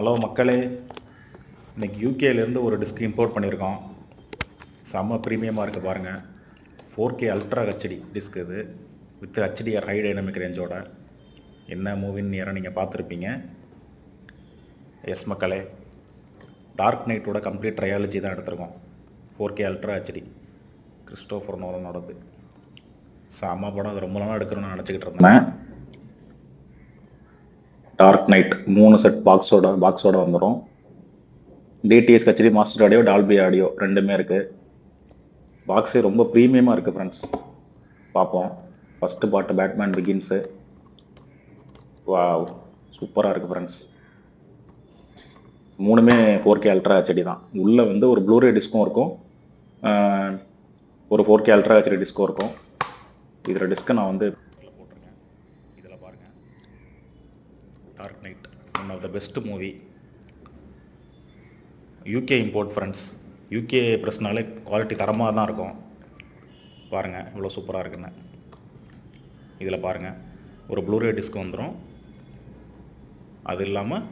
Hello மக்களே, இன்றைக்கி யூகேலேருந்து ஒரு டிஸ்க் இம்போர்ட் பண்ணியிருக்கோம். செம்ம ப்ரீமியமாக இருக்குது பாருங்கள். 4K அல்ட்ரா ஹெச்டி டிஸ்க் இது, வித் HDR ஹை டைனமிக் ரேஞ்சோட. என்ன மூவின்னு நேரம் நீங்கள் பார்த்துருப்பீங்க. எஸ் மக்களே, டார்க் நைட்டோட கம்ப்ளீட் ட்ரையாலஜி தான் எடுத்திருக்கோம். 4K ultra HD Christopher நோலனோடது. செம்ம படம். அது ரொம்ப நாளாக எடுக்கணும்னு நினச்சிக்கிட்டு இருந்தேன். டார்க் நைட் 3 செட் பாக்ஸோட வந்துடும். DTS HD master audio, Dolby audio ரெண்டுமே இருக்குது. பாக்ஸே ரொம்ப ப்ரீமியமாக இருக்குது ஃப்ரெண்ட்ஸ். பார்ப்போம். ஃபஸ்ட்டு பாட்டு பேட்மேன் பிகின்ஸு. வாவ், சூப்பராக இருக்குது ஃப்ரெண்ட்ஸ். மூணுமே 4K அல்ட்ரா ஹெச்டி தான். உள்ளே வந்து ஒரு ப்ளூரே டிஸ்க்கும் இருக்கும், ஒரு 4K அல்ட்ரா ஹெச்டி டிஸ்க்கும் இருக்கும். இதில் டிஸ்க்கை நான் வந்து போட்டிருக்கேன். இதில் பாருங்கள், Dark Knight one of the best movie. UK import friends. UK ப்ரெஸ்னாலே குவாலிட்டி தரமாக தான் இருக்கும். பாருங்கள் இவ்வளோ சூப்பராக இருக்குன்னு. இதில் பாருங்கள், ஒரு ப்ளூரே டிஸ்க் வந்துடும். அது இல்லாமல்